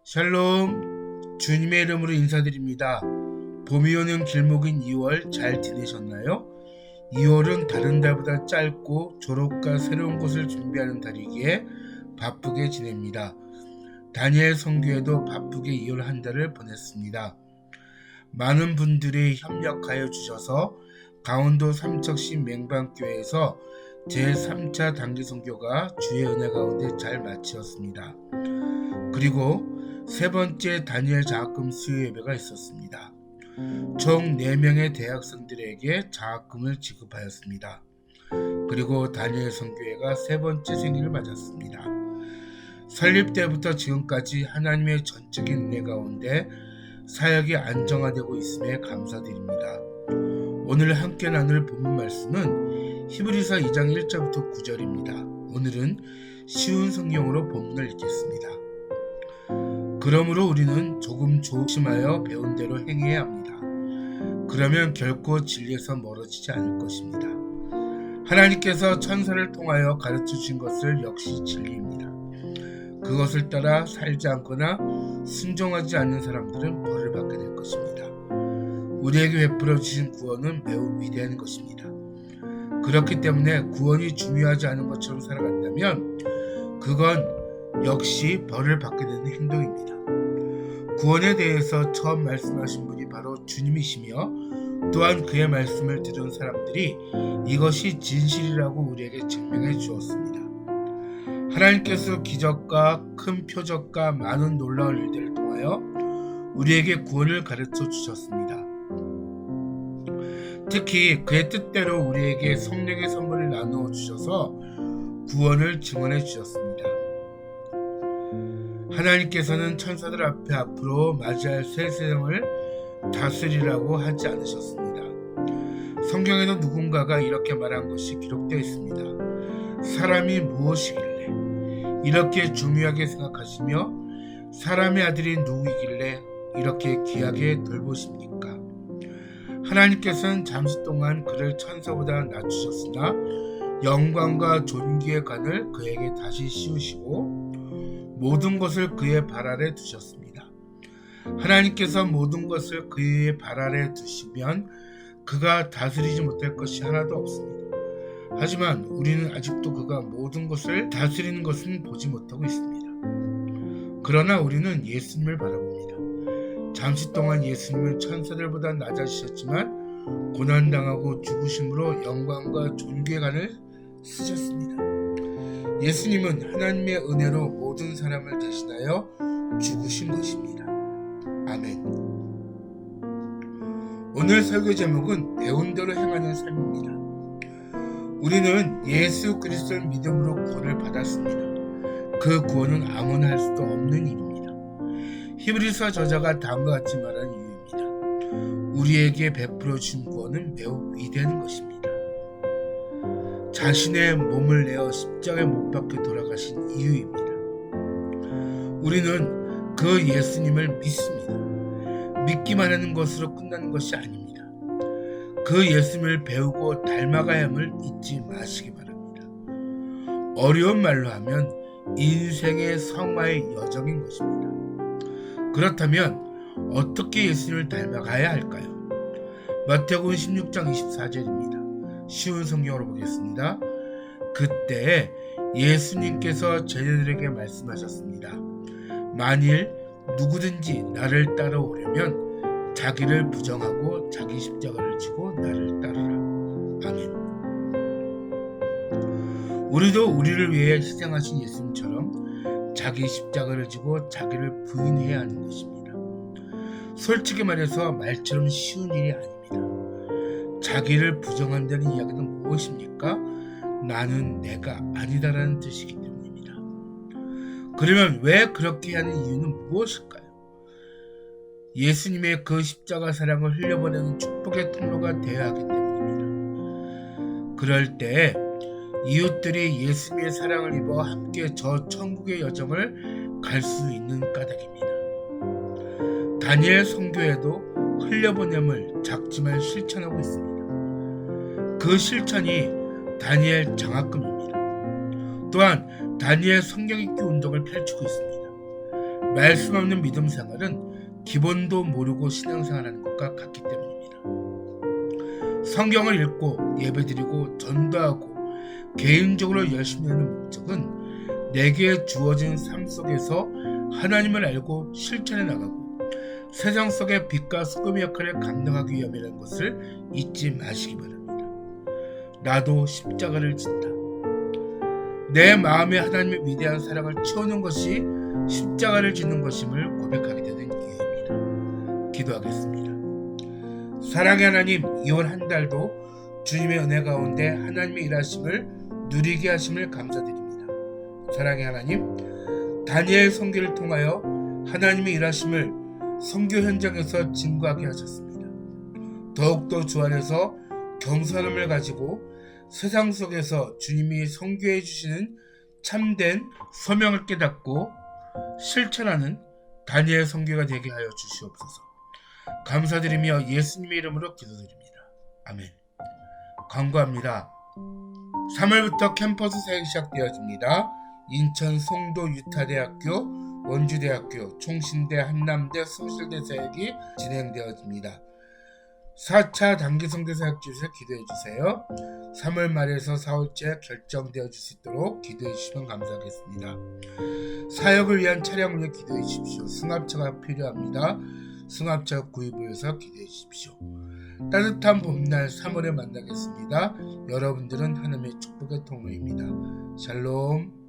샬롬, 주님의 이름으로 인사드립니다. 봄이 오는 길목인 2월 잘 지내셨나요? 2월은 다른 달보다 짧고 졸업과 새로운 곳을 준비하는 달이기에 바쁘게 지냅니다. 다니엘 선교회도 바쁘게 2월 한 달을 보냈습니다. 많은 분들이 협력하여 주셔서 강원도 삼척시 맹방교회에서 제3차 단기 선교가 주의 은혜 가운데 잘 마치었습니다. 그리고 세 번째 다니엘 장학금 수요 예배가 있었습니다. 총 4명의 대학생들에게 장학금을 지급하였습니다. 그리고 다니엘 선교회가 세 번째 생일을 맞았습니다. 설립 때부터 지금까지 하나님의 전적인 은혜 가운데 사역이 안정화되고 있음에 감사드립니다. 오늘 함께 나눌 본문 말씀은 히브리서 2장 1절부터 9절입니다. 오늘은 쉬운 성경으로 본문을 읽겠습니다. 그러므로 우리는 조금 조심하여 배운 대로 행해야 합니다. 그러면 결코 진리에서 멀어지지 않을 것입니다. 하나님께서 천사를 통하여 가르쳐 주신 것을 역시 진리입니다. 그것을 따라 살지 않거나 순종하지 않는 사람들은 벌을 받게 될 것입니다. 우리에게 베풀어 주신 구원은 매우 위대한 것입니다. 그렇기 때문에 구원이 중요하지 않은 것처럼 살아간다면 그건 역시 벌을 받게 되는 행동입니다. 구원에 대해서 처음 말씀하신 분이 바로 주님이시며 또한 그의 말씀을 들은 사람들이 이것이 진실이라고 우리에게 증명해 주었습니다. 하나님께서 기적과 큰 표적과 많은 놀라운 일들을 통하여 우리에게 구원을 가르쳐 주셨습니다. 특히 그의 뜻대로 우리에게 성령의 선물을 나누어 주셔서 구원을 증언해 주셨습니다. 하나님께서는 천사들 앞에 앞으로 맞이할 새 세상을 다스리라고 하지 않으셨습니다. 성경에도 누군가가 이렇게 말한 것이 기록되어 있습니다. 사람이 무엇이길래 이렇게 중요하게 생각하시며 사람의 아들이 누구이길래 이렇게 귀하게 돌보십니까? 하나님께서는 잠시 동안 그를 천사보다 낮추셨으나 영광과 존귀의 관을 그에게 다시 씌우시고 모든 것을 그의 발 아래 두셨습니다. 하나님께서 모든 것을 그의 발 아래 두시면 그가 다스리지 못할 것이 하나도 없습니다. 하지만 우리는 아직도 그가 모든 것을 다스리는 것은 보지 못하고 있습니다. 그러나 우리는 예수님을 바라봅니다. 잠시 동안 예수님은 천사들보다 낮아지셨지만 고난당하고 죽으심으로 영광과 존귀의 관을 쓰셨습니다. 예수님은 하나님의 은혜로 모든 사람을 대신하여 죽으신 것입니다. 아멘. 오늘 설교 제목은 배운 대로 행하는 삶입니다. 우리는 예수 그리스도를 믿음으로 구원을 받았습니다. 그 구원은 아무나 할 수도 없는 일입니다. 히브리서 저자가 다음과 같이 말한 이유입니다. 우리에게 베풀어 주신 구원은 매우 위대한 것입니다. 자신의 몸을 내어 십자가에 못 박혀 돌아가신 이유입니다. 우리는 그 예수님을 믿습니다. 믿기만 하는 것으로 끝나는 것이 아닙니다. 그 예수님을 배우고 닮아가야 함을 잊지 마시기 바랍니다. 어려운 말로 하면 인생의 성화의 여정인 것입니다. 그렇다면 어떻게 예수님을 닮아가야 할까요? 마태복음 16장 24절입니다. 쉬운 성경으로 보겠습니다. 그때 예수님께서 제자들에게 말씀하셨습니다. 만일 누구든지 나를 따라오려면 자기를 부정하고 자기 십자가를 지고 나를 따르라. 아멘. 우리도 우리를 위해 희생하신 예수님처럼 자기 십자가를 지고 자기를 부인해야 하는 것입니다. 솔직히 말해서 말처럼 쉬운 일이 아닙니다. 자기를 부정한다는 이야기는 무엇입니까? 나는 내가 아니다라는 뜻이기 때문입니다. 그러면 왜 그렇게 하는 이유는 무엇일까요? 예수님의 그 십자가 사랑을 흘려보내는 축복의 통로가 되어야 하기 때문입니다. 그럴 때 이웃들이 예수님의 사랑을 입어 함께 저 천국의 여정을 갈 수 있는 까닭입니다. 다니엘 선교회도 흘려보냄을 작지만 실천하고 있습니다. 그 실천이 다니엘 장학금입니다. 또한 다니엘 성경 읽기 운동을 펼치고 있습니다. 말씀 없는 믿음 생활은 기본도 모르고 신앙생활하는 것과 같기 때문입니다. 성경을 읽고 예배드리고 전도하고 개인적으로 열심히 하는 목적은 내게 주어진 삶 속에서 하나님을 알고 실천해 나가고 세상 속의 빛과 소금의 역할을 감당하기 위함이라는 것을 잊지 마시기 바랍니다. 나도 십자가를 진다. 내 마음에 하나님의 위대한 사랑을 채우는 것이 십자가를 짓는 것임을 고백하게 되는 이유입니다. 기도하겠습니다. 사랑의 하나님, 2월 한 달도 주님의 은혜 가운데 하나님의 일하심을 누리게 하심을 감사드립니다. 사랑의 하나님, 다니엘 선교를 통하여 하나님의 일하심을 선교 현장에서 증거하게 하셨습니다. 더욱더 주 안에서 겸손함을 가지고 세상 속에서 주님이 선교해 주시는 참된 소명을 깨닫고 실천하는 다니엘 선교가 되게 하여 주시옵소서. 감사드리며 예수님의 이름으로 기도드립니다. 아멘. 광고합니다. 3월부터 캠퍼스 사역이 시작되어집니다. 인천 송도 유타대학교, 원주대학교, 총신대, 한남대, 숭실대 사역이 진행되어집니다. 4차 단기성대 사역지에서 기도해주세요. 3월 말에서 4월째 결정되어질 수 있도록 기도해주시면 감사하겠습니다. 사역을 위한 차량을 위해 기도해 주십시오. 승합차가 필요합니다. 승합차 구입을 위해서 기도해 주십시오. 따뜻한 봄날 3월에 만나겠습니다. 여러분들은 하나님의 축복의 통로입니다. 샬롬.